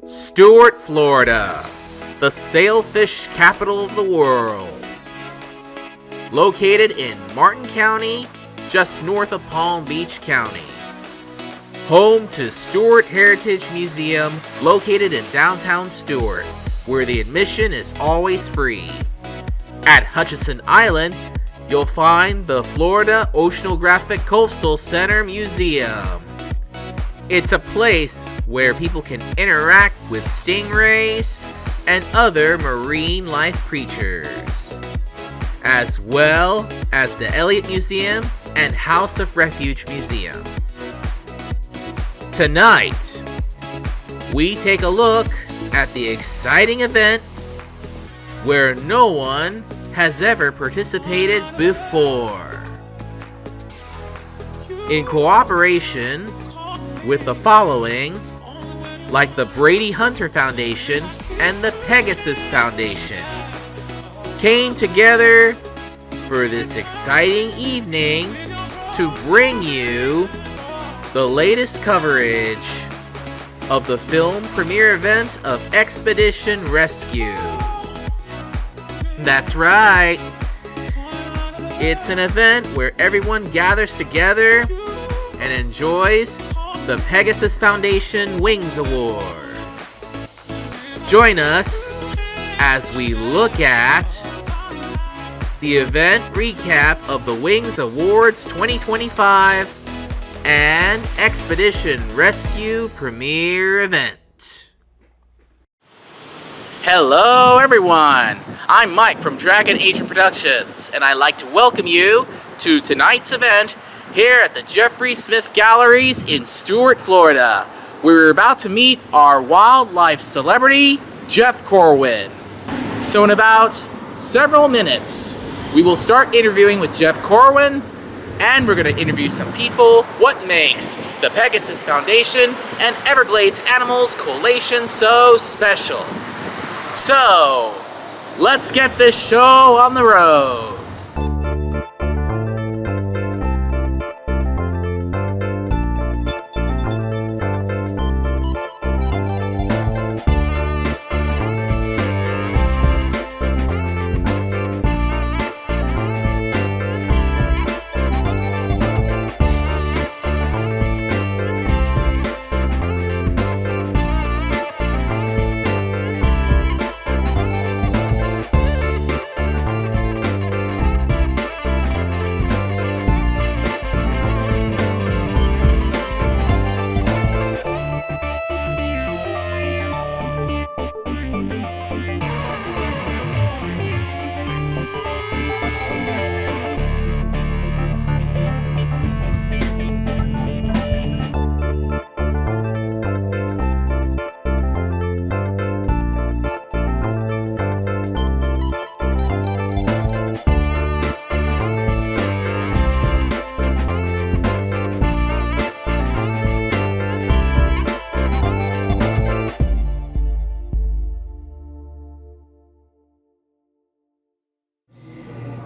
Stuart, Florida, the sailfish capital of the world. Located in Martin County, just north of Palm Beach County. Home to Stuart Heritage Museum, located in downtown Stuart, where the admission is always free. At Hutchinson Island, you'll find the Florida Oceanographic Coastal Center Museum. It's a place where people can interact with stingrays and other marine life creatures, as well as the Elliott Museum and House of Refuge Museum. Tonight, we take a look at the exciting event where no one has ever participated before. In cooperation with the following, like the Brady Hunter Foundation and the Pegasus Foundation, came together for this exciting evening to bring you the latest coverage of the film premiere event of Expedition Rescue. That's right. It's an event where everyone gathers together and enjoys the Pegasus Foundation Wings Award. Join us as we look at the event recap of the Wings Awards 2025 and Expedition Rescue premiere event. Hello everyone, I'm Mike from Dragon Agent Productions, and I'd like to welcome you to tonight's event here at the Geoffrey Smith Galleries in Stuart, Florida, where we're about to meet our wildlife celebrity, Jeff Corwin. So in about several minutes, we will start interviewing with Jeff Corwin, and we're going to interview some people what makes the Pegasus Foundation and Everglades Animals Coalition so special. So, let's get this show on the road.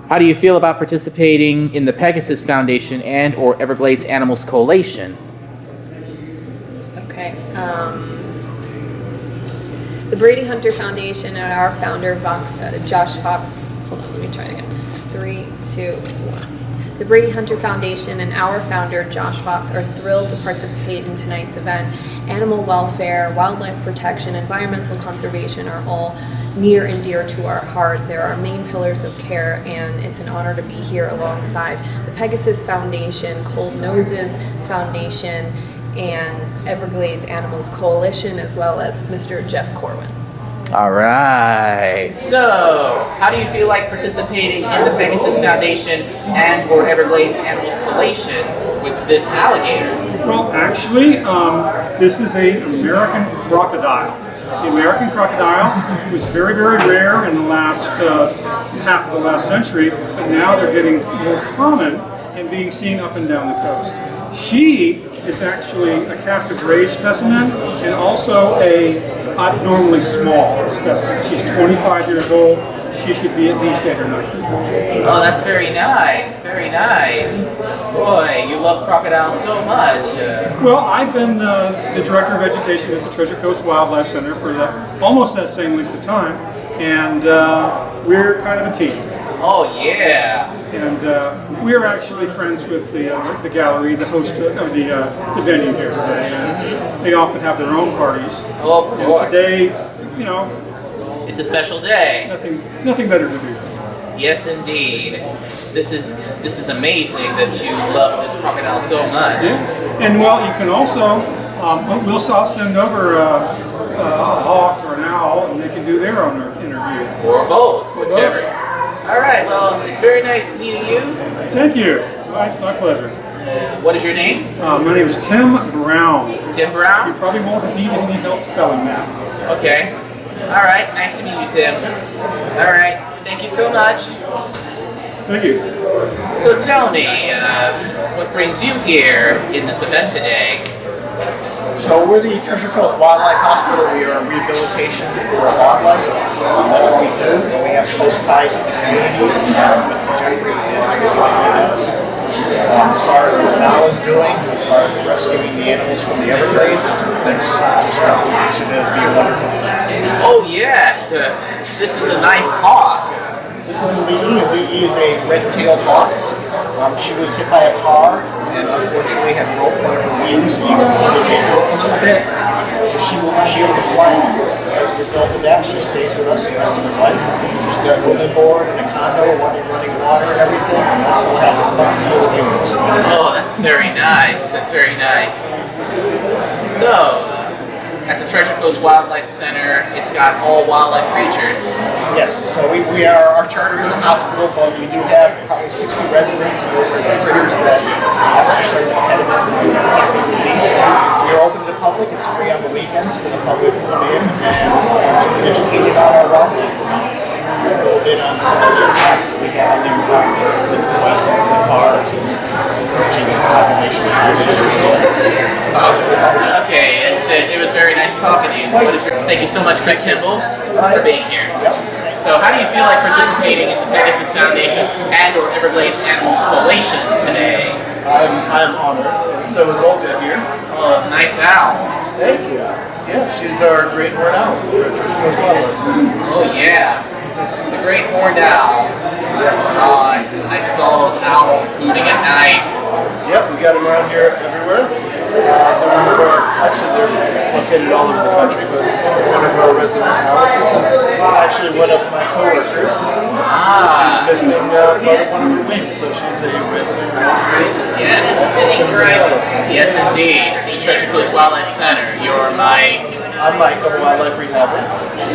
How do you feel about participating in the Pegasus Foundation and or Everglades Animals Coalition? Okay. The Brady Hunter Foundation and our founder, Josh Fox. Hold on, let me try it again. 3, 2, 1. The Brady Hunter Foundation and our founder, Josh Fox, are thrilled to participate in tonight's event. Animal welfare, wildlife protection, environmental conservation are all near and dear to our heart. They're our main pillars of care, and it's an honor to be here alongside the Pegasus Foundation, Cold Noses Foundation, and Everglades Animals Coalition, as well as Mr. Jeff Corwin. All right. So, how do you feel like participating in the Pegasus Foundation and or Everglades Animals Coalition with this alligator? Well, actually, this is an American crocodile. The American crocodile was very, very rare in the last half of the last century, but now they're getting more common and being seen up and down the coast. She is actually a captive raised specimen and also a abnormally small specimen. She's 25 years old. she should be at least 8 or 9. Oh, that's very nice. Very nice. Boy, you love crocodiles so much. Well, I've been the director of education at the Treasure Coast Wildlife Center for almost that same length of time, and we're kind of a team. Oh, yeah. And we're actually friends with the gallery, the host of the venue here. They often have their own parties. Oh, of course. And today, you know, it's a special day. Nothing better to do. Yes, indeed. This is amazing that you love this crocodile so much. Yeah. And well, you can also we'll send over a hawk or an owl, and they can do their own interview. Or both, whichever. All right. Well, it's very nice meeting you. Thank you. My pleasure. What is your name? My name is Tim Brown. Tim Brown? You probably won't need any help spelling that. Okay. All right. Nice to meet you, Tim. All right. Thank you so much. Thank you. So tell me, what brings you here in this event today? So we're the Treasure Coast Wildlife Hospital. We are rehabilitation for wildlife. That's what we do. We have close ties to the community with Geoffrey and as far as what Mal is doing, as far as rescuing the animals from the Everglades, that's just considered to be a wonderful thing. Oh yes, this is a nice hawk. This is Lee. Lee is a red-tailed hawk. She was hit by a car and unfortunately had broke one of her wings, and you can see the cage open a little bit, so she will not be able to fly anymore. So as a result of that, she stays with us the rest of her life. She's got a room board and a condo, running water and everything, and also will have to deal with humans. Oh, that's very nice. That's very nice. So, at the Treasure Coast Wildlife Center, it's got all wildlife creatures. Yes, so our charter is a hospital, but we do have probably 60 residents. Those are the critters that have some sort of impediment and can't be released. We are open to the public. It's free on the weekends for the public to come in and be educated on our wildlife. A little bit on some of the impacts that we have on the environment, the poisons in the cars, and encouraging the population to use it. Okay, it was very nice talking to you. So thank you so much, Chris Kimball, for being here. So how do you feel like participating in the Pegasus Foundation and/or Everglades Animals Coalition today? I'm honored, and so is Olga here. Oh, nice owl. Thank you. Yeah, she's our great horned owl for Treasure Coast Wildlife Center. Oh yeah, the great horned owl. Yes. I saw those owls hooting at night. Yep, we got them around here everywhere. They're located all over the country, but one of our resident owls. This is actually one of my coworkers. She's missing part of one of her wings, so she's a resident owl. Yes, yes indeed. The Treasure Coast Wildlife Center. You're Mike. I'm Mike, I'm a wildlife rehabber.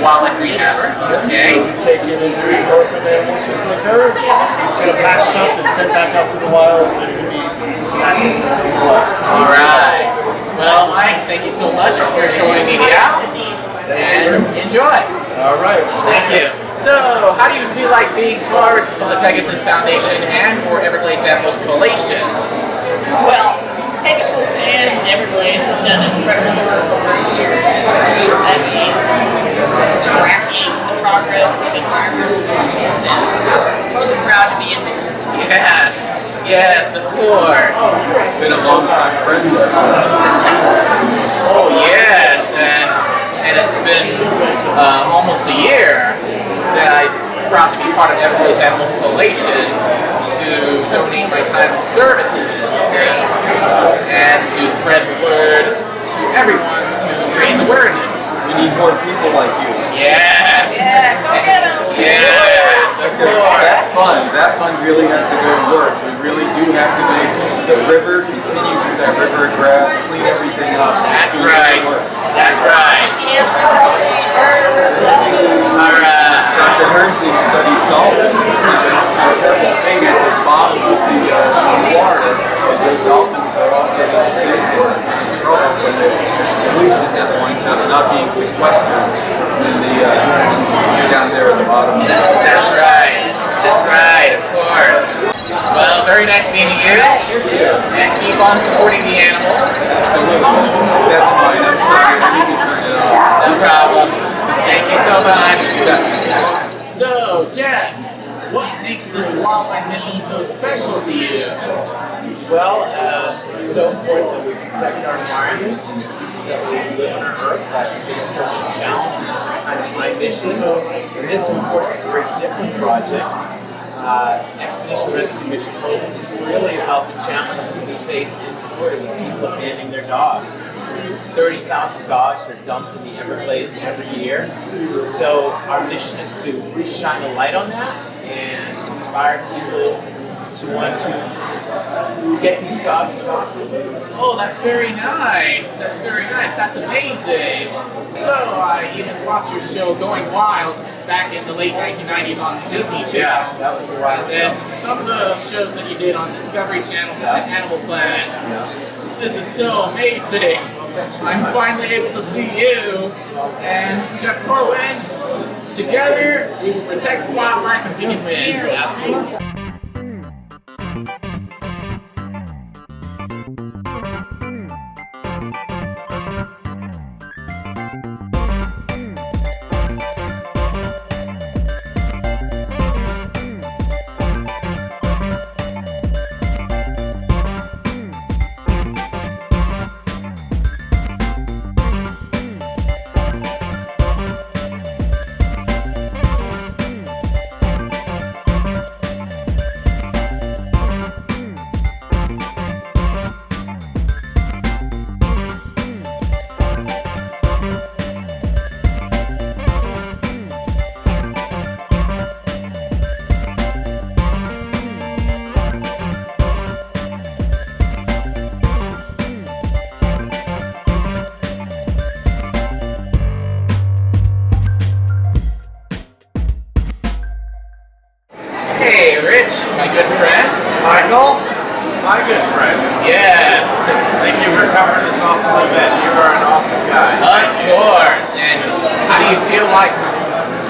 Wildlife rehabber. Okay. So we take in injured orphan animals just like her, get them patched up and sent back out to the wild, ready to be back in life. All right. Well, Mike, thank you so much for showing me the owl. And enjoy. All right. Thank you. So, how do you feel like being part of the Pegasus Foundation and/or Everglades Animals Coalition? Well, Pegasus and Everglades has done incredible work over the years. I mean, tracking the progress of environmental issues, and totally proud to be in there. Yes. Yes, of course. It's been a long time friend. Oh, yes. And it's been almost a year that I'm proud to be part of Everglades Animals Coalition to donate my time and services and to spread the word to everyone to raise awareness. We need more people like you. Yes. Yeah, go get them. Yes, of Because course. that fund really has to go to work. We really do have to make the river continue through that river of grass, clean everything up. That's Do right. work. That's right. Animals healthy, birds healthy. All right. Dr. Hershey studies dolphins. The terrible thing at the bottom of the Florida is those dolphins are all getting sick or in trouble from the pollution that winds up not being sequestered in the down there at the bottom. That's right. That's right, of course. Well, very nice meeting you. And keep on supporting the animals. Absolutely. That's mine. I'm sorry. I need to turn it off. No problem. Thank you so much. So, Jeff, what makes this wildlife mission so special to you? Well, it's so important that we protect our environment and the species that we live on our Earth that face so many challenges. It's kind of my mission. And this, of course, is a very different project. Expedition Rescue Mission Hope is really about the challenges we face in Florida with people abandoning their dogs. 30,000 dogs are dumped in the Everglades every year. So our mission is to shine a light on that and inspire people to want to get these dogs adopted. Oh, that's very nice. That's very nice. That's amazing. So, I even watched your show Going Wild back in the late 1990s on Disney Channel. Yeah, that was a while ago. And some of the shows that you did on Discovery Channel and Animal Planet. Yeah. This is so amazing. I'm finally able to see you and Jeff Corwin. Together, we will protect wildlife and we can win. Absolutely. Hey, Rich, my good friend. Michael, my good friend. Yes. Thank you for covering this awesome event. You are an awesome guy. Of course. And how do you feel like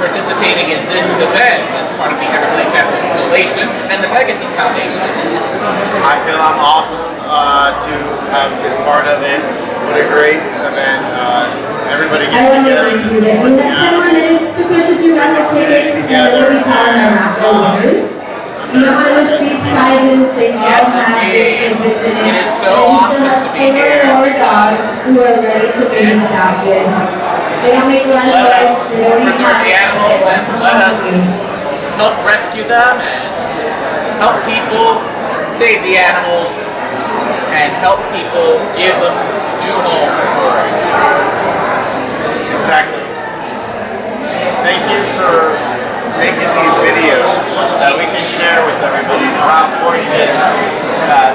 participating in this event as part of the Everglades Animals Coalition and the Pegasus Foundation? I feel I'm awesome to have been part of it. What a great event. Everybody I getting want to together remind to you that support you the have 10 more animals. minutes to purchase your raffle tickets, and then we'll be calling our raffle winners. Behind us, these prizes, they all Yes, have their indeed. tidbits in it. It is so And we awesome still have to be 4 here. more dogs who are ready to be adopted. They don't make a lot of Let us noise, they don't eat preserve much, the animals but and they're let us happy. help rescue them and help people save the animals and help people give them new homes for it. Exactly. Thank you for making these videos that we can share with everybody. You know how important it is that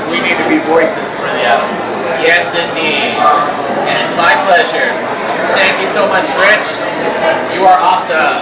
we need to be voices for the animals. Yes, indeed. And it's my pleasure. Thank you so much, Rich. You are awesome.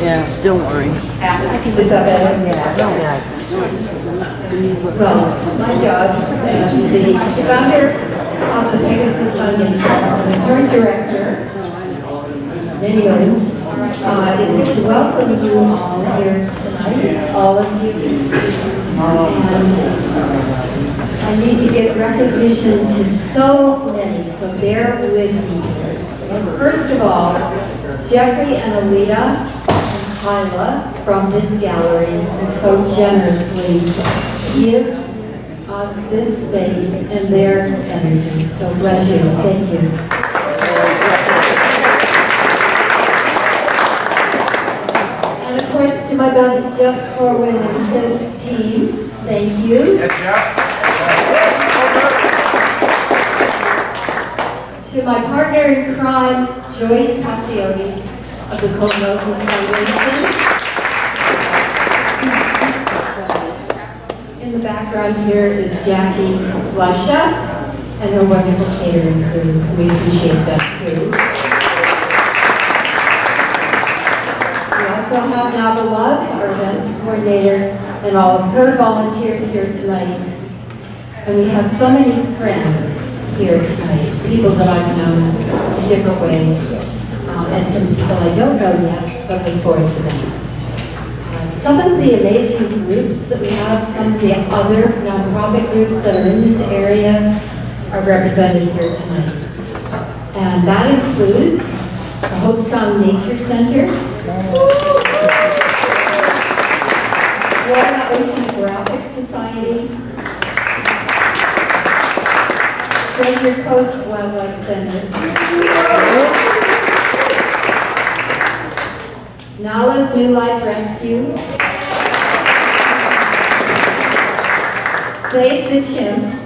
Yeah, don't worry. Is that better? Yeah, don't worry. Well, my job as the founder of the Pegasus Foundation, the current director, many millions, is to welcome you all here tonight, all of you. And I need to give recognition to so many, so bear with me. First of all, Geoffrey and Alita and Kyla from this gallery who so generously give us this space and their energy. So bless you. Thank you. And of course, to my brother Jeff Corwin and his team, thank you. To my partner in crime, Joyce Hasiotis of the Cold Roses Foundation. In the background here is Jackie Lusha and her wonderful catering crew. We appreciate that too. We also have have Nabalov, our events coordinator, and all of her volunteers here tonight. And we have so many friends here tonight, people that I've known in different ways, and some people I don't know yet, but look forward to them. Some of the amazing groups that we have, some of the other nonprofit groups that are in this area are represented here tonight. And that includes the Hope Sound Nature Center, Florida Oceanographic Society, Treasure Coast Wildlife Center, Nala's New Life Rescue, Save the Chimps,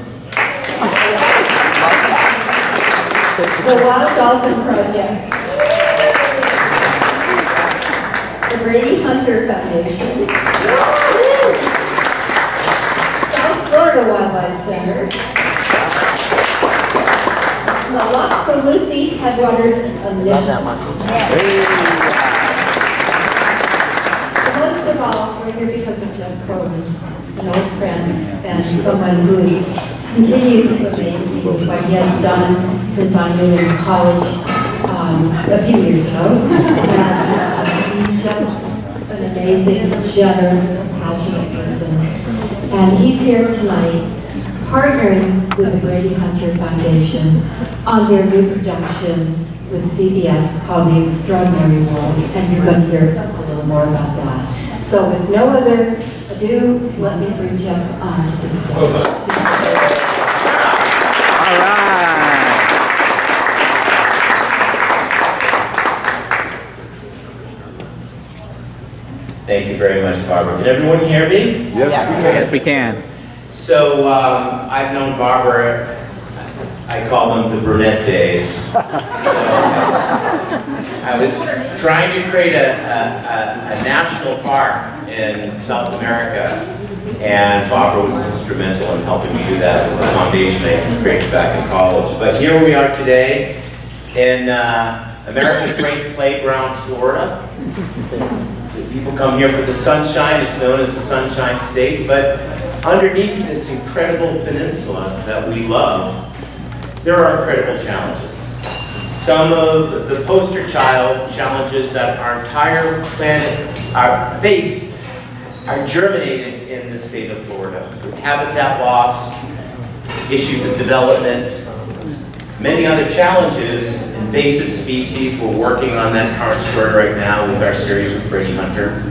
the Wild Dolphin Project, the Brady Hunter Foundation, South Florida Wildlife Center, the Loxalucy Headwaters Initiative. Most of all, we're here because of Jeff Corwin, an old friend and someone who has continued to amaze me with what he has done since I knew him in college a few years ago. And he's just an amazing, generous, compassionate person. And he's here tonight partnering with the Brady Hunter Foundation on their new production with CBS called The Extraordinary World, and you're going to hear a little more about that. So with no other ado, let me bring Jeff on to the stage. All right. Thank you very much, Barbara. Can everyone hear me? Yes, we can. So I've known Barbara, I call them the brunette days. So I was trying to create a national park in South America, and Barbara was instrumental in helping me do that with the foundation I created back in college. But here we are today in America's great playground, Florida. People come here for the sunshine. It's known as the Sunshine State, but underneath this incredible peninsula that we love, there are incredible challenges. Some of the poster child challenges that our entire planet face are germinated in the state of Florida. Habitat loss, issues of development, many other challenges, invasive species. We're working on that current story right now with our series with Brady Hunter.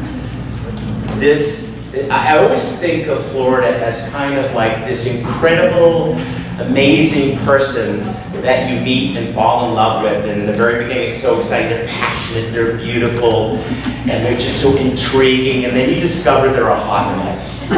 I always think of Florida as kind of like this incredible, amazing person that you meet and fall in love with, and in the very beginning it's so exciting, they're passionate, they're beautiful, and they're just so intriguing, and then you discover they're a hot mess.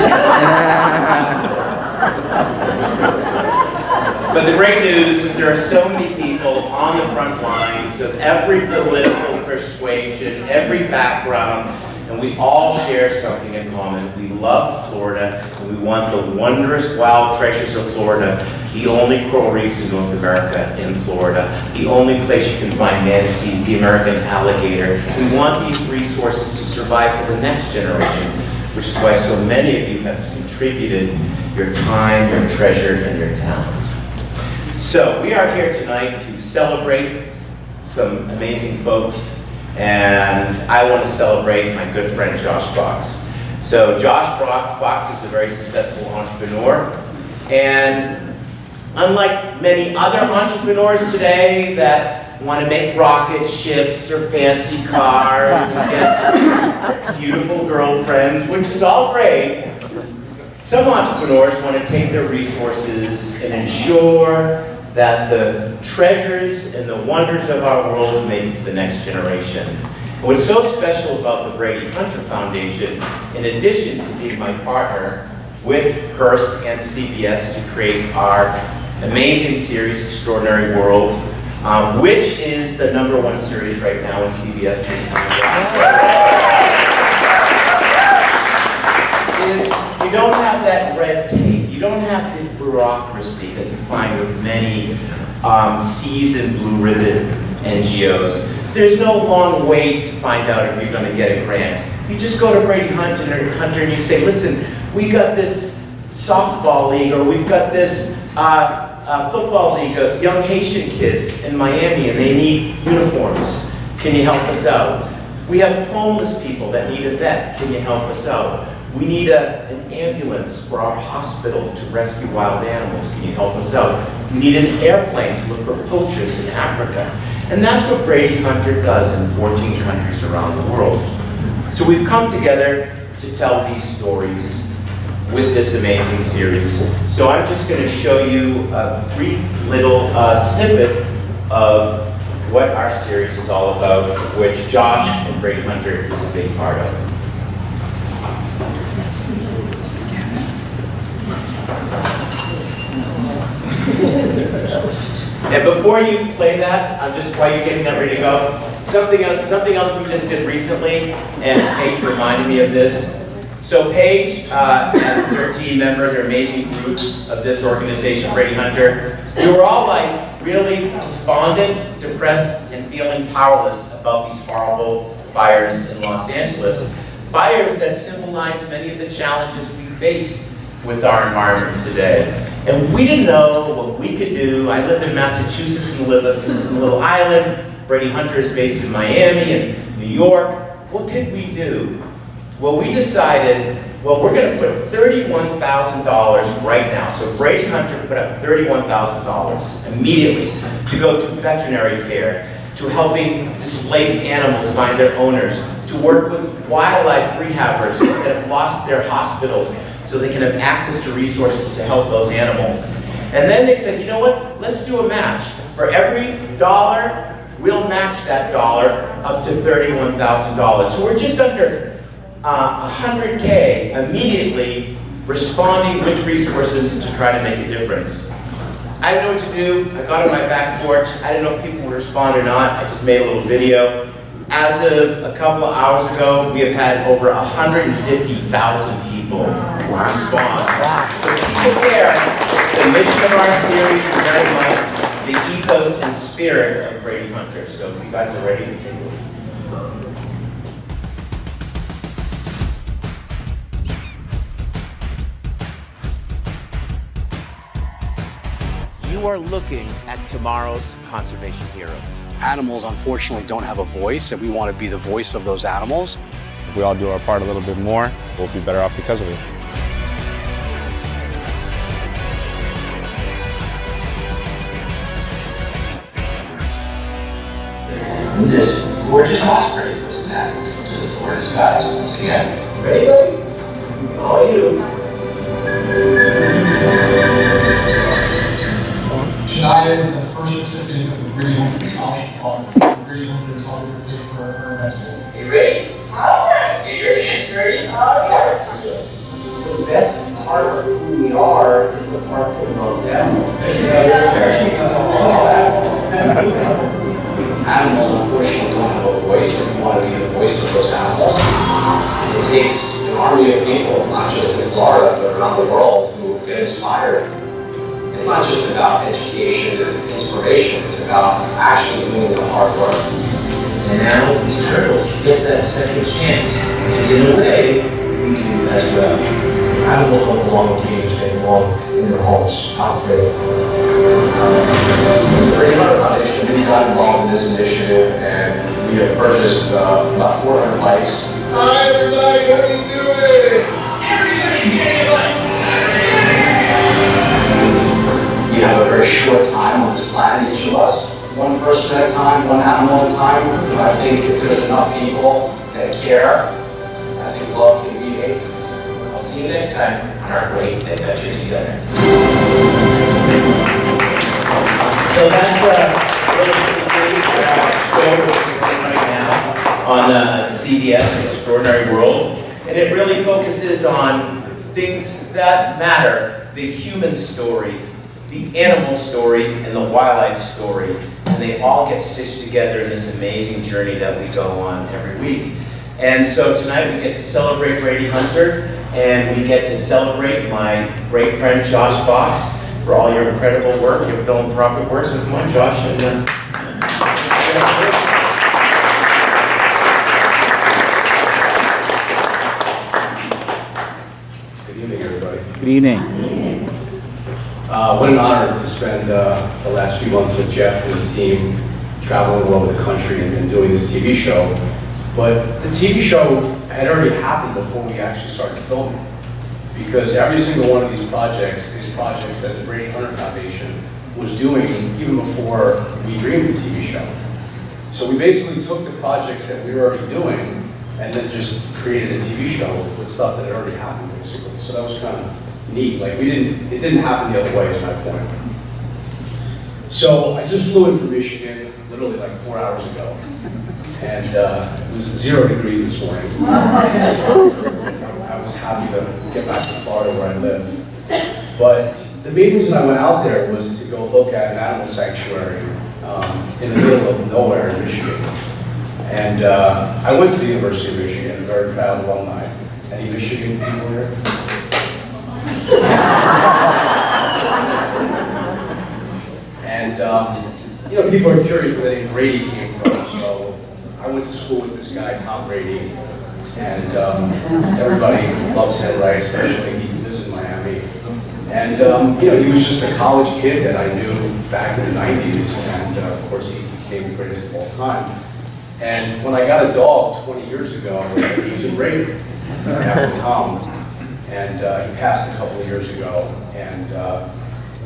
But the great news is there are so many people on the front lines of every political persuasion, every background, and we all share something in common. We love Florida, and we want the wondrous wild treasures of Florida, the only coral reefs in North America in Florida, the only place you can find manatees, the American alligator. We want these resources to survive for the next generation, which is why so many of you have contributed your time, your treasure, and your talent. So we are here tonight to celebrate some amazing folks, and I want to celebrate my good friend Josh Fox. So Josh Fox is a very successful entrepreneur, and unlike many other entrepreneurs today that want to make rocket ships or fancy cars and get beautiful girlfriends, which is all great, some entrepreneurs want to take their resources and ensure that the treasures and the wonders of our world make it to the next generation. And what's so special about the Brady Hunter Foundation, in addition to being my partner with Hearst and CBS to create our amazing series, Extraordinary World, which is the #1 series right now in CBS's is you don't have that red tape, you don't have the bureaucracy that you find with many seasoned blue ribbon NGOs. There's no long wait to find out if you're going to get a grant. You just go to Brady Hunter and you say, listen, we got this softball league, or we've got this football league of young Haitian kids in Miami and they need uniforms. Can you help us out? We have homeless people that need a vet. Can you help us out? We need an ambulance for our hospital to rescue wild animals. Can you help us out? We need an airplane to look for poachers in Africa. And that's what Brady Hunter does in 14 countries around the world. So we've come together to tell these stories with this amazing series. So I'm just going to show you a brief little snippet of what our series is all about, which Josh and Brady Hunter is a big part of. And before you play that, while you're getting that ready to go, something else we just did recently, and Paige reminded me of this. So Paige and her team member, her amazing group of this organization, Brady Hunter, we were all like really despondent, depressed, and feeling powerless about these horrible fires in Los Angeles. Fires that symbolize many of the challenges we face with our environments today. And we didn't know what we could do. I lived in Massachusetts and lived in a little island. Brady Hunter is based in Miami and New York. What could we do? Well, we decided, well, we're going to put $31,000 right now. So Brady Hunter put up $31,000 immediately to go to veterinary care, to helping displaced animals find their owners, to work with wildlife rehabbers that have lost their hospitals so they can have access to resources to help those animals. And then they said, you know what, let's do a match. For every dollar, we'll match that dollar up to $31,000. So we're just under $100K immediately responding with resources to try to make a difference. I didn't know what to do. I got on my back porch. I didn't know if people would respond or not. I just made a little video. As of a couple of hours ago, we have had over 150,000 people respond. So people care. It's the mission of our series, and very much the ethos and spirit of Brady Hunter. So if you guys are ready to take a look. You are looking at tomorrow's conservation heroes. Animals, unfortunately, don't have a voice, and we want to be the voice of those animals. If we all do our part a little bit more, we'll be better off because of it. This gorgeous osprey goes back to the Florida skies once again. Ready, buddy? All you. Shania is the first recipient of the Brady Hunter Scholarship Fund. The Brady Hunter is all we pay for her med school. You ready? All right. Get your hands ready. All right. The best part of who we are is the part that most animals. Animals, unfortunately, don't have a voice, and we want to be the voice of those animals. It takes an army of people, not just in Florida, but around the world, who get inspired. It's not just about education and inspiration, it's about actually doing the hard work. And now these turtles get that second chance. And in a way, we do as well. Animals don't belong in cages, they belong in their homes, out free. The Brady Hunter Foundation, we got involved in this initiative and we have purchased about 400 bikes. Hi everybody, how are you doing? Everybody's getting like We have a very short time on this planet, each of us. One person at a time, one animal at a time. But I think if there's enough people that care, I think love can be hate. I'll see you next time on our great adventure together. So that's a little sneak show we're doing right now on CBS Extraordinary World. And it really focuses on things that matter, the human story, the animal story, and the wildlife story. And they all get stitched together in this amazing journey that we go on every week. And so tonight we get to celebrate Brady Hunter, and we get to celebrate my great friend Josh Fox for all your incredible work, your philanthropic work. So come on, Josh. And, Good evening, everybody. Good evening. What an honor to spend the last few months with Jeff and his team traveling all over the country and doing this TV show. But the TV show had already happened before we actually started filming, because every single one of these projects is projects that the Brady Hunter Foundation was doing even before we dreamed the TV show. So we basically took the projects that we were already doing and then just created a TV show with stuff that had already happened, basically. So that was kind of neat. Like, it didn't happen the other way, is my point. So I just flew in from Michigan literally like 4 hours ago. And it was 0 degrees this morning. I was happy to get back to Florida where I live. But the main reason I went out there was to go look at an animal sanctuary in the middle of nowhere in Michigan. And I went to the University of Michigan, a very proud alumni. Any Michigan people here? And you know, people are curious where the name Brady came from. So I went to school with this guy, Tom Brady, and everybody loves him, right? Especially he lives in Miami. And you know, he was just a college kid that I knew back in the 90s, and of course he became the greatest of all time. And when I got a dog 20 years ago, I named him Brady after Tom, and he passed a couple of years ago. And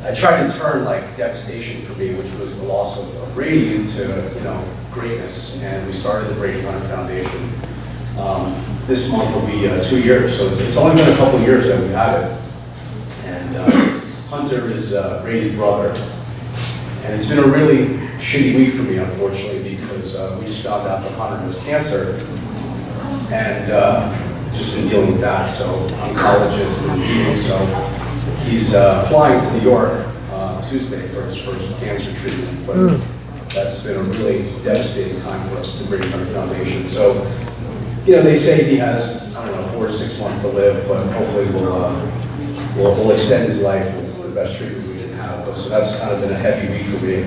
I tried to turn like devastation for me, which was the loss of Brady, into, you know, greatness. And we started the Brady Hunter Foundation. This month will be 2 years, so it's only been a couple of years that we've had it. And Hunter is Brady's brother. And it's been a really shitty week for me, unfortunately, because we just found out that Hunter has cancer. And just been dealing with that, so oncologist and meeting, so he's flying to New York Tuesday for his first cancer treatment, but that's been a really devastating time for us at the Brady Hunter Foundation. So, you know, they say he has, I don't know, 4 to 6 months to live, but hopefully we'll extend his life with the best treatment we can have. So that's kind of been a heavy week for me.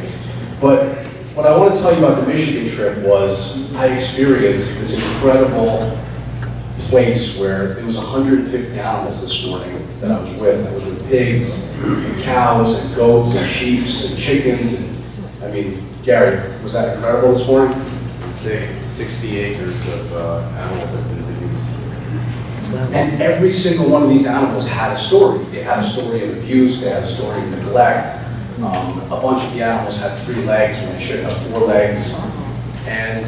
But what I want to tell you about the Michigan trip was I experienced this incredible place where there was 150 animals this morning that I was with. I was with pigs and cows and goats and sheep and chickens. And, I mean, Gary, was that incredible this morning? Say 60 acres of animals have been abused. And every single one of these animals had a story. They had a story of abuse, they had a story of neglect. A bunch of the animals had 3 legs when they should have 4 legs. And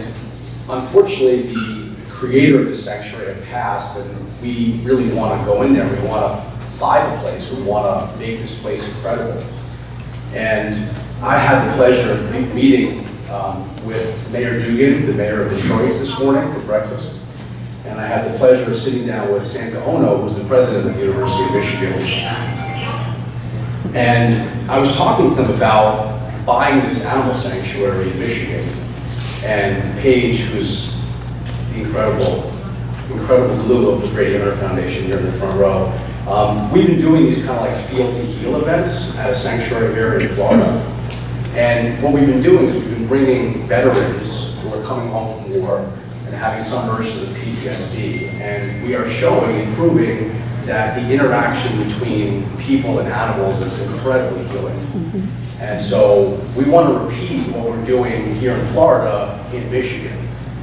unfortunately, the creator of the sanctuary had passed, and we really want to go in there. We want to buy the place. We want to make this place incredible. And I had the pleasure of meeting with Mayor Dugan, the mayor of Detroit, this morning for breakfast. And I had the pleasure of sitting down with Santa Ono, who's the president of the University of Michigan. And I was talking to them about buying this animal sanctuary in Michigan. And Paige, who's the incredible glue of the Brady Hunter Foundation here in the front row, we've been doing these kind of like Field to Heal events at a sanctuary here in Florida. And what we've been doing is we've been bringing veterans who are coming home from war and having some version of PTSD. And we are showing and proving that the interaction between people and animals is incredibly healing. And so we want to repeat what we're doing here in Florida in Michigan.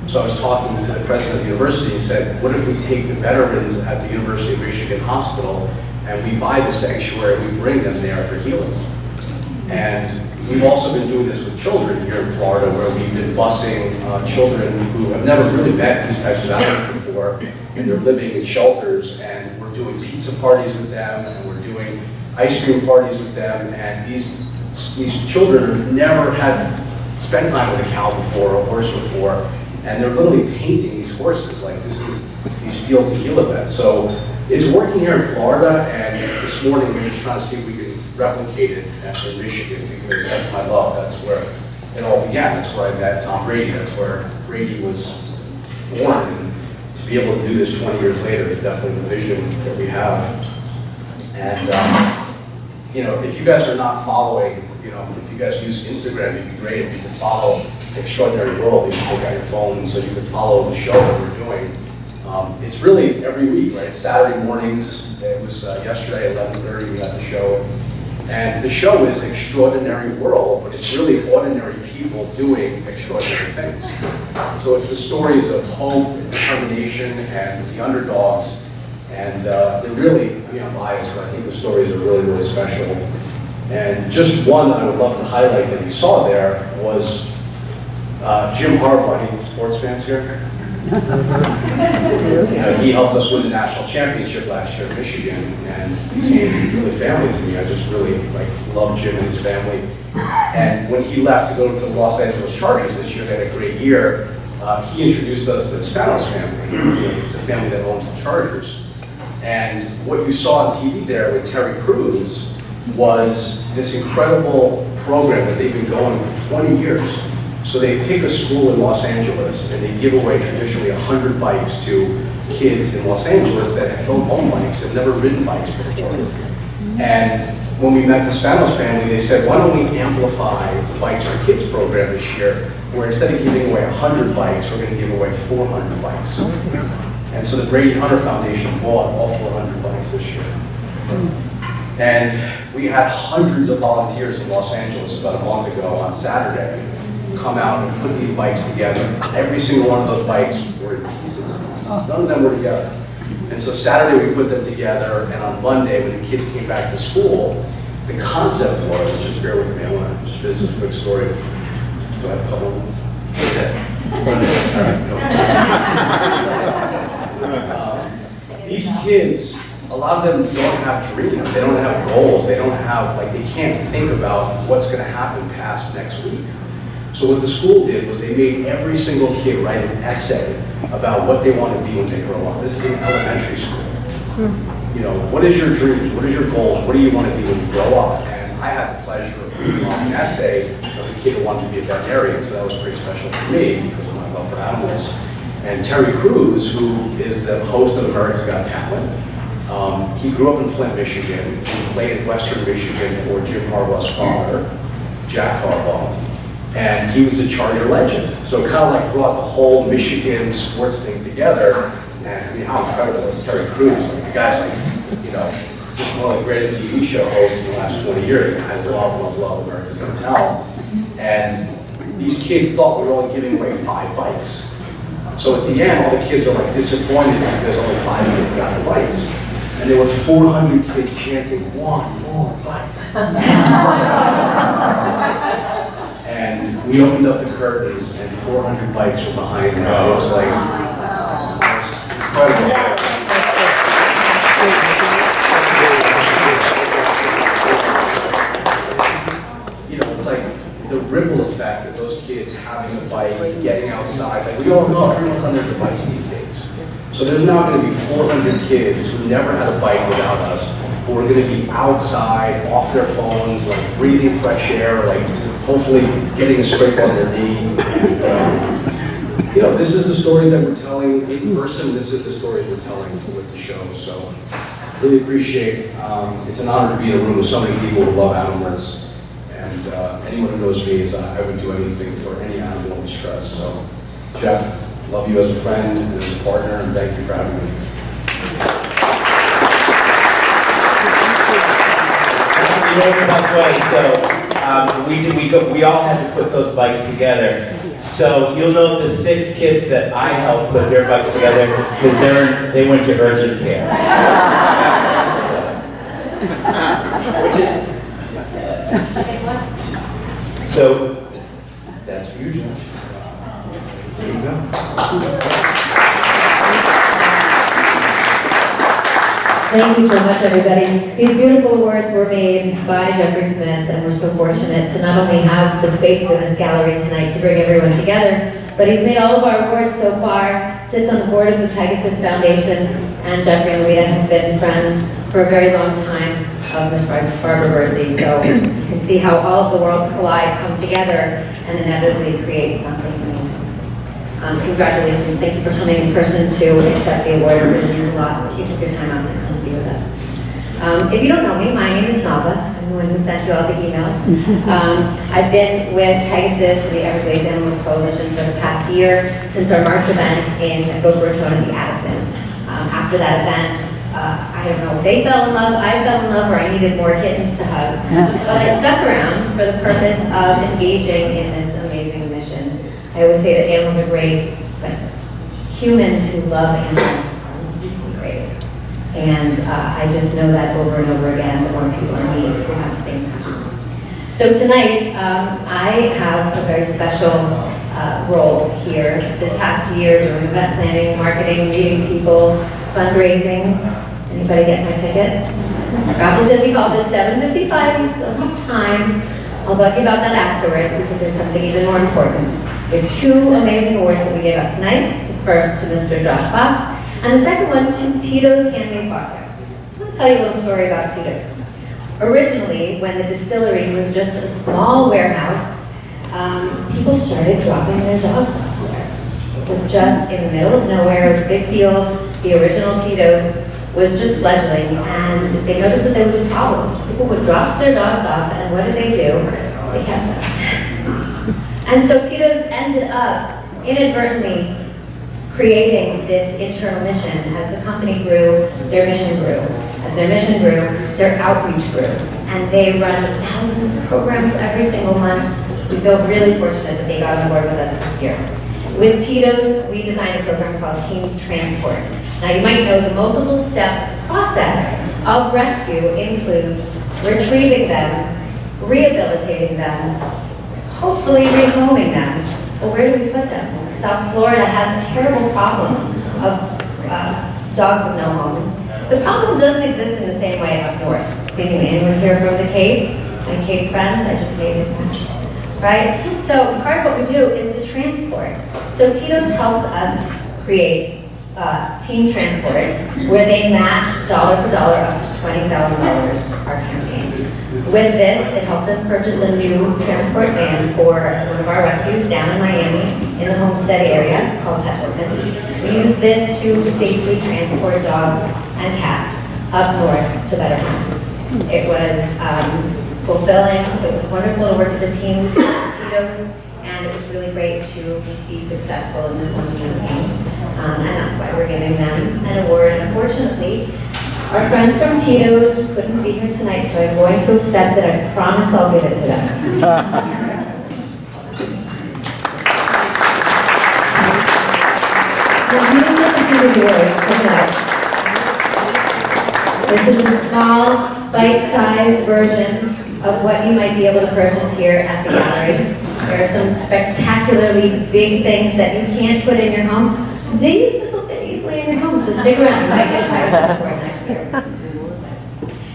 So I was talking to the president of the university and said, what if we take the veterans at the University of Michigan Hospital and we buy the sanctuary, we bring them there for healing. And we've also been doing this with children here in Florida, where we've been busing children who have never really met these types of animals before, and they're living in shelters, and we're doing pizza parties with them, and we're doing ice cream parties with them, and these children have never had spent time with a cow before or a horse before, and they're literally painting these horses like this is these Field to Heal events. So it's working here in Florida, and this morning we're just trying to see if we can replicate it in Michigan, because that's my love. That's where it all began. That's where I met Tom Brady. That's where Brady was born. And to be able to do this 20 years later is definitely the vision that we have. And you know, if you guys are not following, you know, if you guys use Instagram, it'd be great if you could follow extraordinary world. You can take out your phone so you can follow the show that we're doing. It's really every week, right? It's Saturday mornings. It was yesterday, 11:30, we had the show. And the show is Extraordinary World, but it's really ordinary people doing extraordinary things. So it's the stories of hope and determination and the underdogs. And they're really, I'm biased, but I think the stories are really, really special. And just one that I would love to highlight that you saw there was Jim Harbaugh. Any sports fans here? He helped us win the national championship last year in Michigan and became really family to me. I just really love Jim and his family. And when he left to go to the Los Angeles Chargers this year, they had a great year. He introduced us to the Spanos family, the family that owns the Chargers. And what you saw on TV there with Terry Crews was this incredible program that they've been going for 20 years. So they pick a school in Los Angeles and they give away traditionally 100 bikes to kids in Los Angeles that don't own bikes, have never ridden bikes before. And when we met the Spanos family, they said, why don't we amplify the Bikes for Kids program this year, where instead of giving away 100 bikes, we're going to give away 400 bikes. And so the Brady Hunter Foundation bought all 400 bikes this year. And we had hundreds of volunteers in Los Angeles about a month ago on Saturday come out and put these bikes together. Every single one of those bikes were in pieces. None of them were together. And so Saturday we put them together, and on Monday when the kids came back to school, the concept was, just bear with me, I want to just finish this quick story. Do I have a couple of minutes? Okay. These kids, a lot of them don't have dreams, they don't have goals, they don't have, they can't think about what's going to happen past next week. So what the school did was they made every single kid write an essay about what they want to be when they grow up. This is in elementary school. What is your dreams? What is your goals? What do you want to be when you grow up? And I had the pleasure of reading off an essay of a kid who wanted to be a veterinarian, so that was pretty special for me because of my love for animals. And Terry Crews, who is the host of America's Got Talent, he grew up in Flint, Michigan. He played in Western Michigan for Jim Harbaugh's father, Jack Harbaugh. And he was a Charger legend. So it kind of brought the whole Michigan sports thing together. And how incredible is Terry Crews? The guy's just one of the greatest TV show hosts in the last 20 years. I love America's Got Talent. And these kids thought we were only giving away 5 bikes. So at the end, all the kids are disappointed because only 5 kids got the bikes. And there were 400 kids chanting, "One more bike." And we opened up the curtains and 400 bikes were behind them. It was incredible. It's the ripple effect of those kids having a bike, getting outside. We all know everyone's on their device these days. So there's now going to be 400 kids who never had a bike without us, who are going to be outside, off their phones, breathing fresh air, hopefully getting a scrape on their knee. And, this is the stories that we're telling in person. This is the stories we're telling with the show. So really appreciate, it's an honor to be in a room with so many people who love animals. And anyone who knows me is I would do anything for any animal in distress. So Jeff, love you as a friend and as a partner, and thank you for having me. We all had to put those bikes together. So you'll note the 6 kids that I helped put their bikes together because they went to urgent care. So that's for you, Josh. There you go. Thank you so much, everybody. These beautiful awards were made by Geoffrey Smith, and we're so fortunate to not only have the space in this gallery tonight to bring everyone together, but he's made all of our awards so far, sits on the board of the Pegasus Foundation, and Geoffrey and Rita have been friends for a very long time of Miss Barbara Birdsey. So you can see how all of the worlds collide, come together, and inevitably create something amazing. Congratulations. Thank you for coming in person to accept the award. It really means a lot that you took your time out to come be with us. If you don't know me, my name is Nava. I'm the one who sent you all the emails. I've been with Pegasus and the Everglades Animals Coalition for the past year since our March event in Boca Raton and the Addison. After that event, I don't know if they fell in love, I fell in love, or I needed more kittens to hug. But I stuck around for the purpose of engaging in this amazing mission. I always say that animals are great, but humans who love animals are really great. And I just know that over and over again, the more people I meet who have the same passion. So tonight, I have a very special role here. This past year, doing event planning, marketing, meeting people, fundraising. Anybody get my tickets? Raffle's gonna be called at 7:55. You still have time. I'll bug you about that afterwards because there's something even more important. We have two amazing awards that we gave out tonight. The first to Mr. Josh Fox, and the second one to Tito's Handmade Vodka. So I want to tell you a little story about Tito's. Originally, when the distillery was just a small warehouse, people started dropping their dogs off there. It was just in the middle of nowhere. It was a big field. The original Tito's was just fledgling, and they noticed that there was a problem. People would drop their dogs off, and what did they do? They kept them. And so Tito's ended up inadvertently creating this internal mission. As the company grew, their mission grew. As their mission grew, their outreach grew. And they run thousands of programs every single month. We feel really fortunate that they got on board with us this year. With Tito's, we designed a program called Team Transport. Now you might know the multiple step process of rescue includes retrieving them, rehabilitating them, hopefully rehoming them. But where do we put them? South Florida has a terrible problem of dogs with no homes. The problem doesn't exist in the same way up north. Seemingly, anyone here from the Cape? My Cape friends, I just made it match. Right? So part of what we do is the transport. So Tito's helped us create Team Transport, where they match dollar for dollar up to $20,000 our campaign. With this, it helped us purchase a new transport van for one of our rescues down in Miami in the Homestead area called Pet Orphans. We use this to safely transport dogs and cats up north to better homes. It was fulfilling. It was wonderful to work with the team at Tito's, and it was really great to be successful in this one campaign. And that's why we're giving them an award. And unfortunately, our friends from Tito's couldn't be here tonight, so I'm going to accept it. I promise I'll give it to them. If you didn't get to see these awards, check it out. This is a small, bite-sized version of what you might be able to purchase here at the gallery. There are some spectacularly big things that you can't put in your home. This will fit easily in your home, so stick around. You might get a Pegasus award next year.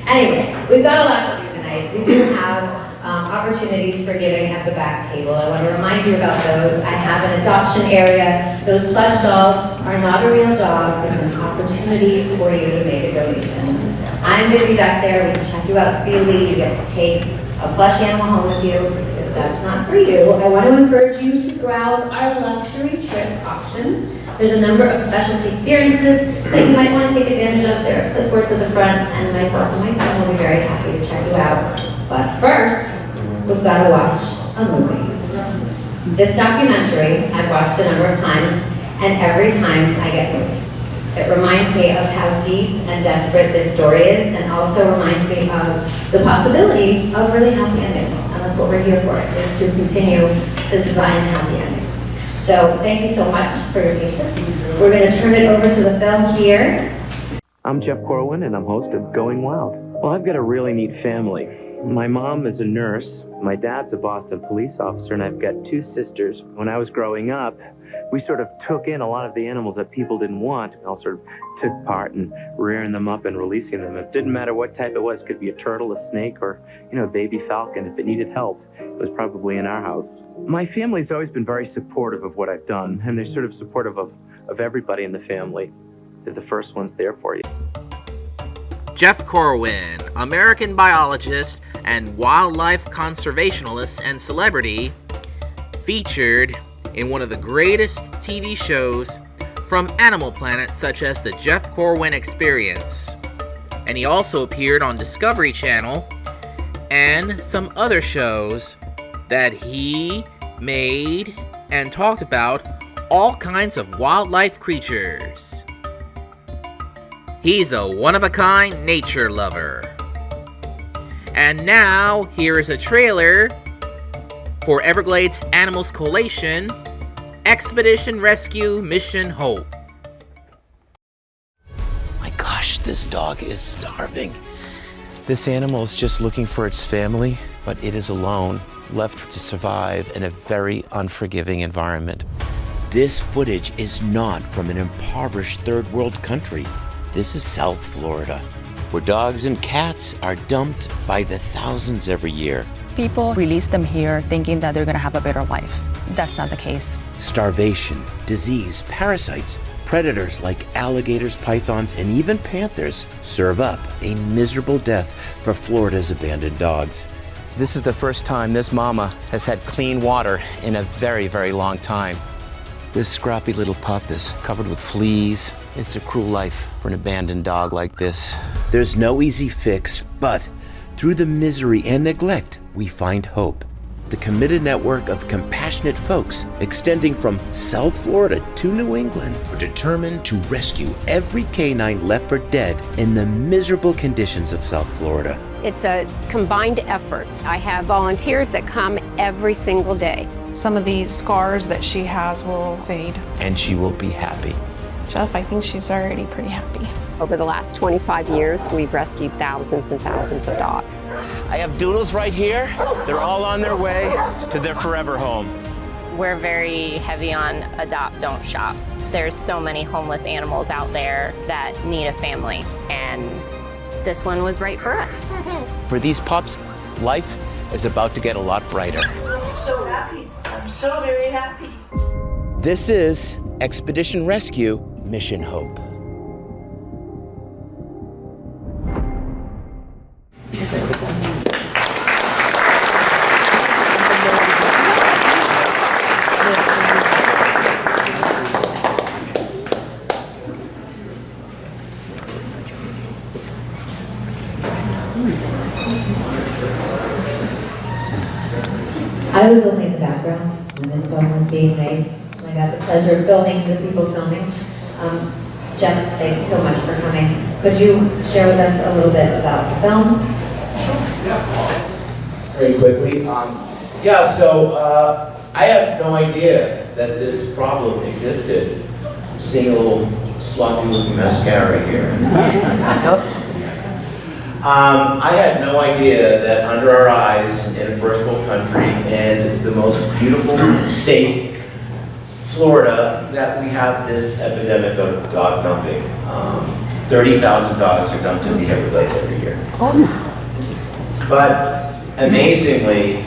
Anyway, we've got a lot to do tonight. We do have opportunities for giving at the back table. I want to remind you about those. I have an adoption area. Those plush dolls are not a real dog. It's an opportunity for you to make a donation. I'm going to be back there. We can check you out speedily. You get to take a plush animal home with you. If that's not for you, I want to encourage you to browse our luxury trip options. There's a number of specialty experiences that you might want to take advantage of. There are clipboards at the front, and myself and my team will be very happy to check you out. But first, we've got to watch a movie. This documentary I've watched a number of times, and every time I get moved. It reminds me of how deep and desperate this story is, and also reminds me of the possibility of really happy endings. And that's what we're here for, is to continue to design happy endings. So thank you so much for your patience. We're going to turn it over to the film here. I'm Jeff Corwin, and I'm host of Going Wild. Well, I've got a really neat family. My mom is a nurse, my dad's a Boston police officer, and I've got two sisters. When I was growing up, we sort of took in a lot of the animals that people didn't want, and all sort of took part in rearing them up and releasing them. It didn't matter what type it was. It could be a turtle, a snake, or, a baby falcon. If it needed help, it was probably in our house. My family's always been very supportive of what I've done, and they're sort of supportive of everybody in the family. They're the first ones there for you. Jeff Corwin, American biologist and wildlife conservationalist and celebrity, featured in one of the greatest TV shows from Animal Planet, such as the Jeff Corwin Experience. And he also appeared on Discovery Channel and some other shows that he made and talked about all kinds of wildlife creatures. He's a one-of-a-kind nature lover. And now, here is a trailer for Everglades Animals Coalition Expedition Rescue Mission Hope. My gosh, this dog is starving. This animal is just looking for its family, but it is alone, left to survive in a very unforgiving environment. This footage is not from an impoverished third world country. This is South Florida, where dogs and cats are dumped by the thousands every year. People release them here thinking that they're gonna have a better life. That's not the case. Starvation, disease, parasites, predators like alligators, pythons, and even panthers serve up a miserable death for Florida's abandoned dogs. This is the first time this mama has had clean water in a very, very long time. This scrappy little pup is covered with fleas. It's a cruel life for an abandoned dog like this. There's no easy fix, but through the misery and neglect, we find hope. The committed network of compassionate folks extending from South Florida to New England are determined to rescue every canine left for dead in the miserable conditions of South Florida. It's a combined effort. I have volunteers that come every single day. Some of these scars that she has will fade. And she will be happy. Jeff, I think she's already pretty happy. Over the last 25 years, we've rescued thousands and thousands of dogs. I have doodles right here. They're all on their way to their forever home. We're very heavy on adopt, don't shop. There's so many homeless animals out there that need a family, and this one was right for us. For these pups, life is about to get a lot brighter. I'm so happy. I'm so very happy. This is Expedition Rescue Mission Hope. I was only in the background when this film was being made. I got the pleasure of filming the people filming. Jeff, thank you so much for coming. Could you share with us a little bit about the film? Very quickly. I had no idea that this problem existed. I'm seeing a little sloppy looking mascara here. I had no idea that under our eyes in a first world country and the most beautiful state, Florida, that we have this epidemic of dog dumping. 30,000 dogs are dumped in the Everglades every year. But amazingly,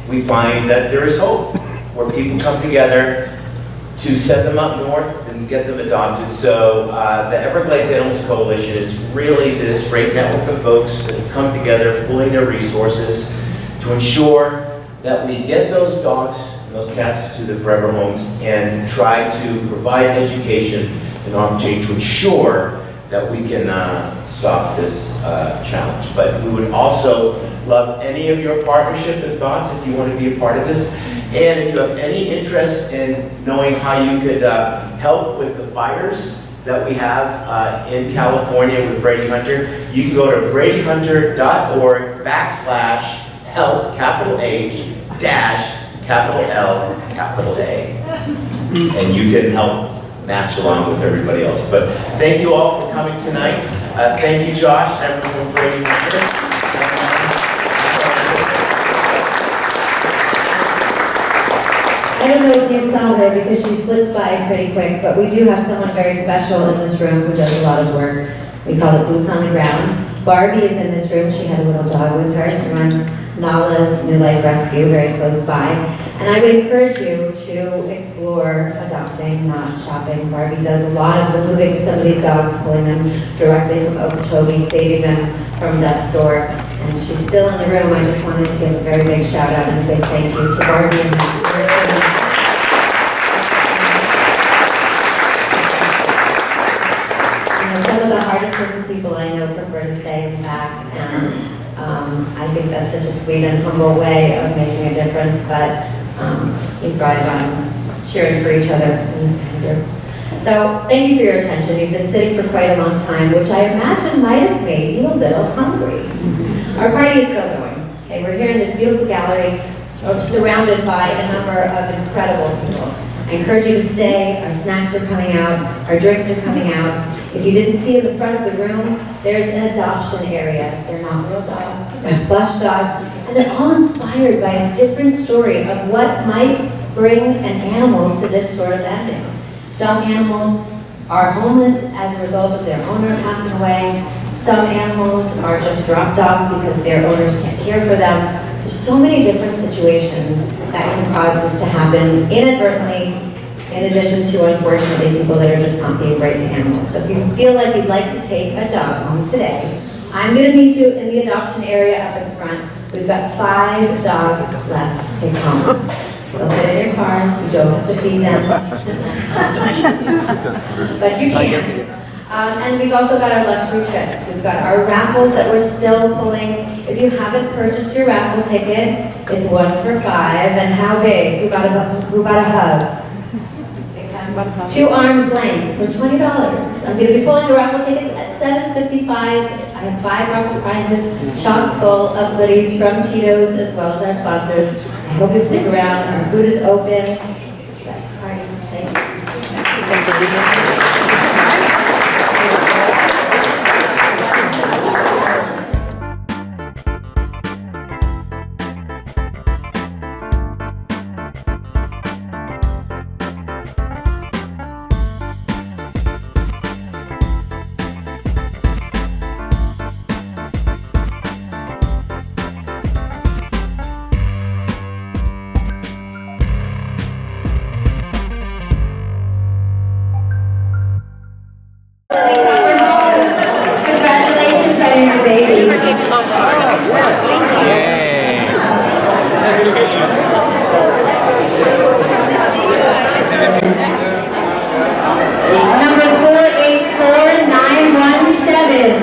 we find that there is hope where people come together to set them up north and get them adopted. So the Everglades Animals Coalition is really this great network of folks that have come together, pooling their resources to ensure that we get those dogs and those cats to the forever homes and try to provide education and opportunity to ensure that we can stop this challenge. But we would also love any of your partnership and thoughts if you want to be a part of this. And if you have any interest in knowing how you could help with the fires that we have in California with Brady Hunter, you can go to bradyhunter.org/help, capital H, dash, capital L, capital A. And you can help match along with everybody else. But thank you all for coming tonight. Thank you, Josh, and everyone from Brady Hunter. I don't know if you saw her because she slipped by pretty quick, but we do have someone very special in this room who does a lot of work. We call it boots on the ground. Barbie is in this room. She had a little dog with her. She runs Nala's New Life Rescue very close by. And I would encourage you to explore adopting, not shopping. Barbie does a lot of removing some of these dogs, pulling them directly from Okeechobee, saving them from death's door. And she's still in the room. I just wanted to give a very big shout out and a big thank you to Barbie and her some of the hardest working people I know prefer to stay in the back, and I think think that's such a sweet and humble way of making a difference, but we thrive on cheering for each other in this kind of group. So thank you for your attention. You've been sitting for quite a long time, which I imagine might have made you a little hungry. Our party is still going. Okay, we're here in this beautiful gallery, surrounded by a number of incredible people. I encourage you to stay. Our snacks are coming out. Our drinks are coming out. If you didn't see in the front of the room, there's an adoption area. They're not real dogs. They're plush dogs. And they're all inspired by a different story of what might bring an animal to this sort of ending. Some animals are homeless as a result of their owner passing away. Some animals are just dropped off because their owners can't care for them. There's so many different situations that can cause this to happen inadvertently, in addition to, unfortunately, people that are just not being great to animals. So if you feel like you'd like to take a dog home today, I'm going to meet you in the adoption area up at the front. We've got 5 dogs left to take home. They'll fit in your car. You don't have to feed them. But you can. And we've also got our luxury trips. We've got our raffles that we're still pulling. If you haven't purchased your raffle ticket, it's 1 for $5. And how big? Who got a hug? 2 arms length for $20. I'm going to be pulling the raffle tickets at $7.55. I have 5 raffle prizes chock full of goodies from Tito's as well as our sponsors. I hope you stick around. Our food is open. That's party. Thank you. Congratulations on your baby. Number 484917.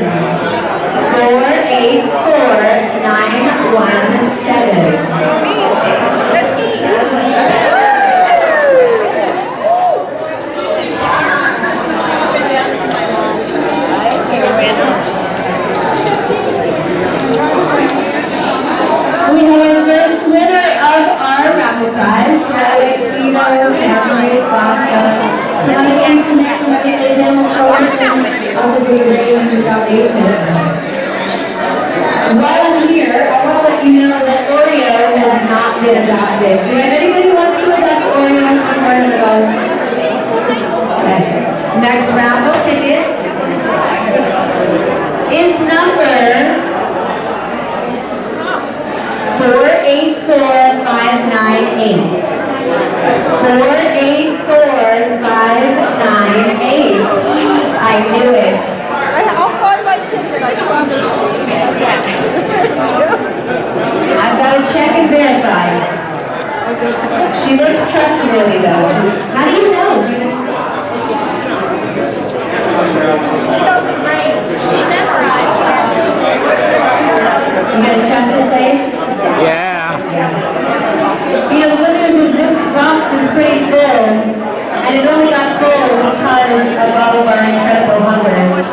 484917. We have our first winner of our raffle prize, graduate Tito's, Everglades, some other things in there from Everglades Animal Coalition, also for your Radio Foundation. While I'm here, I want to let you know that Oreo has not been adopted. Do you have anybody who wants to adopt Oreo from our dogs? Okay. Next raffle ticket is number 484598. 484598. I knew it. I'll find my ticket, I promise. I've got to check and verify. She looks trustworthy though. How do you know? She knows the brain. She memorized. You guys trust the safe? Yeah. Yes. You know, the good news is this box is pretty full, and it only got full because of all of our incredible hunters.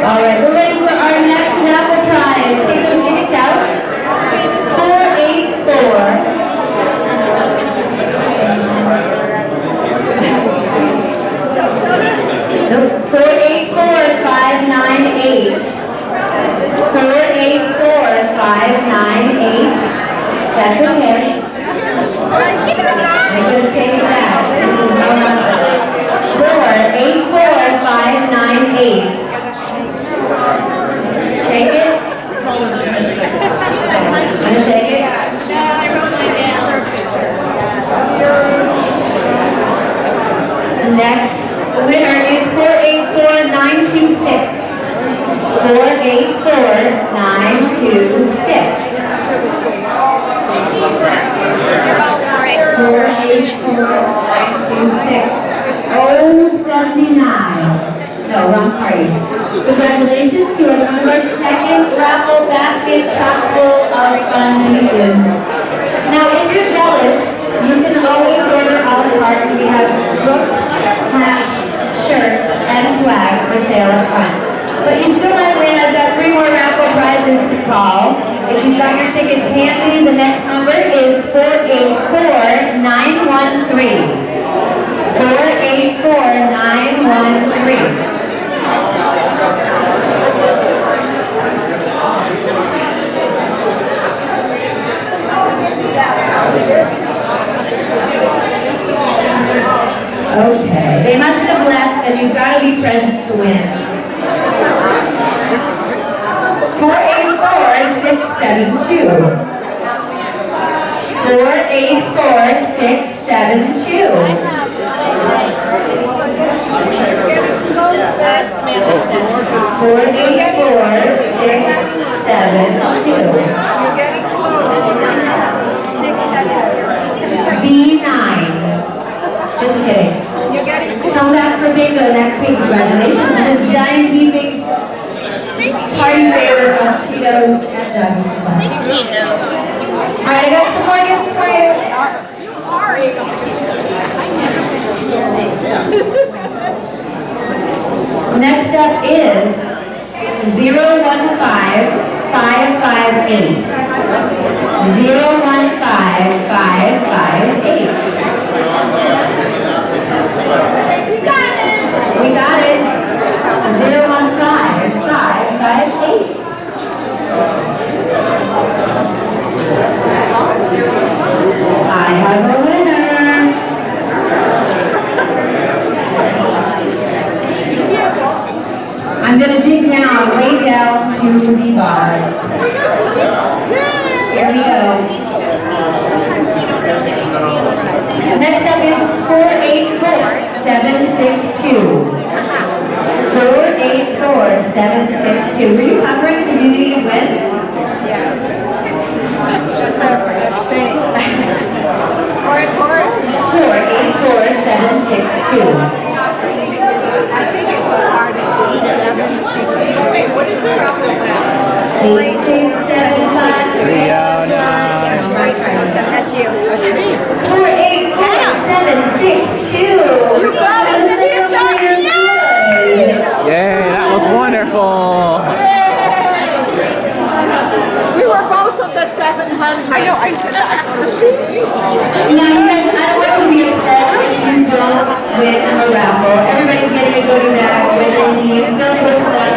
All right, we're ready for our next raffle prize. Take those tickets out. 484. Nope, 484598. 484598. That's okay. I'm going to take it back. This is no nonsense. 484598. Shake it. Want to shake it? Next winner is 484926. 484926. 484926. 079. No, wrong party. Congratulations, you are one of our second raffle basket chock full of fun pieces. Now, if you're jealous, you can always order a la carte. We have books, hats, shirts, and swag for sale up front. But you still might win. I've got 3 more raffle prizes to call. If you've got your tickets handy, the next number is 484-913. 484-913. Okay, they must have left and you've got to be present to win. 484-672. 484-672. 484-672. B9. Just kidding. Come back for bingo next week. Congratulations. The giant heaping party favor of Tito's and Doug's. Alright, I got some more gifts for you. Next up is 015558. 015558. We got it. 015558. I have a winner. I'm going to dig down, way down to the bottom. Here we go. Next up is 484-762. 484-762. Were you hovering because you knew you'd win? Yeah. Just a thing. 484-762. I think it's part of 762. What is it? 8675. Right. That's you. 484-762. You got it. Yay, that was wonderful. We were both of the 700. I know, I said that. Now, you guys, I don't want you to be upset if you don't win a raffle. Everybody's getting a goodie bag with a need filled with stuff.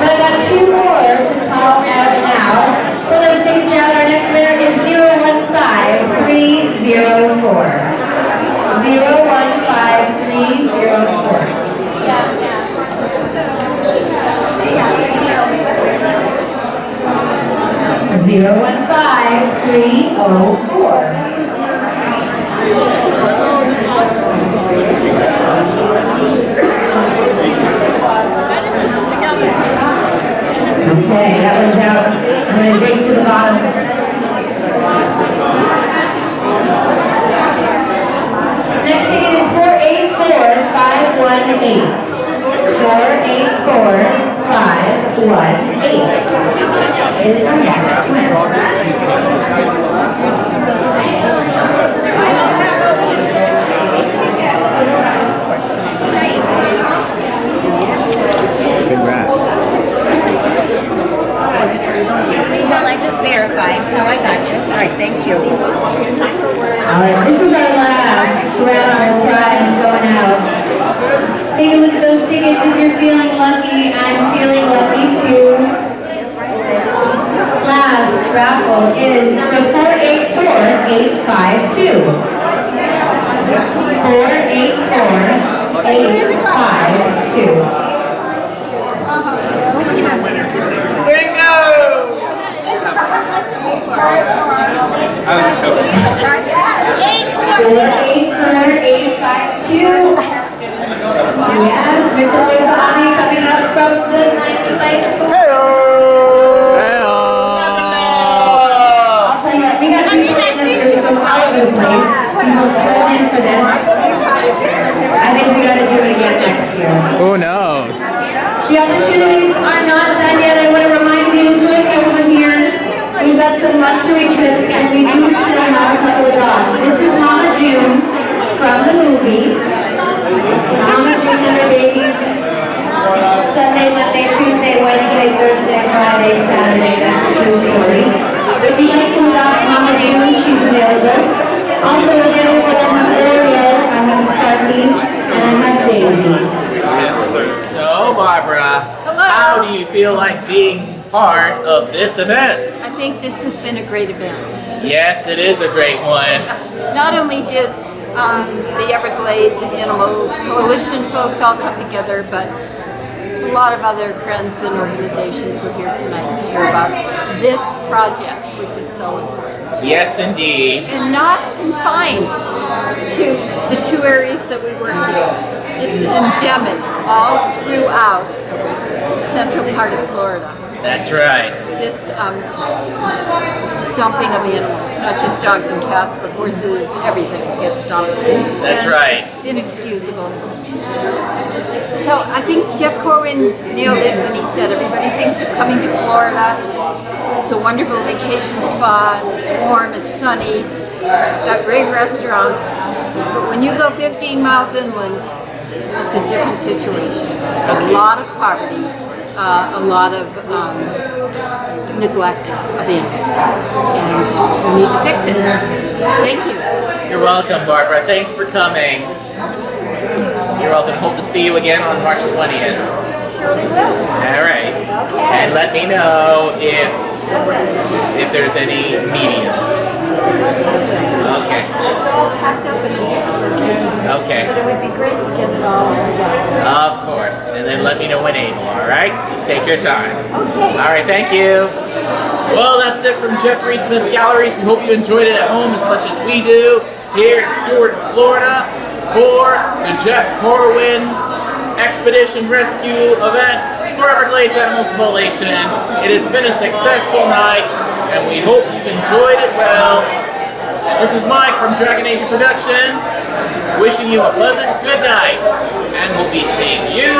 But I got 2 more to call out now. For those tickets out, our next winner is 015304. 015304. 015304. Okay, that one's out. I'm going to dig to the bottom. Next ticket is 484518. 484518 is our next winner. Congrats. Well, I just verified, so I got you. All right, thank you. All right, this is our last round of prize going out. Take a look at those tickets if you're feeling lucky. I'm feeling lucky too. Last raffle is number 484852. 484852. Bingo! 484852. Yes, Mitchell Rizani coming up from the 9th place. Hello! I'll tell you what, we got people in this room from all over the place. People going in for this. I think we got to do it again next year. Who knows? The opportunities are not done yet. I want to remind you, join me over here. We've got some luxury trips, and we do still have a couple of dogs. This is Mama June from the movie. Mama June and her babies. Sunday, Monday, Tuesday, Wednesday, Thursday, Friday, Saturday. That's a true story. If you'd like to adopt Mama June, she's available. Also available in her area, I have Sparky and I have Daisy. So, Barbara, how do you feel like being part of this event? I think this has been a great event. Yes, it is a great one. Not only did the Everglades Animals Coalition folks all come together, but a lot of other friends and organizations were here tonight to hear about this project, which is so important. Yes, indeed. And not confined to the two areas that we work in. It's endemic all throughout the central part of Florida. That's right. This dumping of animals, not just dogs and cats, but horses, everything gets dumped. That's right. It's inexcusable. So I think Jeff Corwin nailed it when he said everybody thinks of coming to Florida. It's a wonderful vacation spot. It's warm, it's sunny, it's got great restaurants. But when you go 15 miles inland, it's a different situation. A lot of poverty, a lot of neglect of animals, and we need to fix it. Thank you. You're welcome, Barbara. Thanks for coming. You're welcome. Hope to see you again on March 20th. Surely will. All right. Okay. And let me know if there's any mediums. Okay. It's all packed up in here. Okay. But it would be great to get it all together. Of course. And then let me know when able, all right? Take your time. Okay. All right, thank you. Well, that's it from Geoffrey Smith Galleries. We hope you enjoyed it at home as much as we do here in Stuart, Florida for the Jeff Corwin Expedition Rescue event for Everglades Animals Coalition. It has been a successful night, and we hope you've enjoyed it well. This is Mike from Dragon Agent Productions, wishing you a pleasant good night, and we'll be seeing you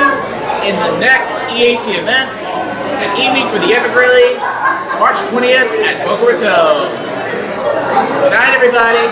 in the next EAC event, the evening for the Everglades, March 20th at Boca Raton. Good night, everybody.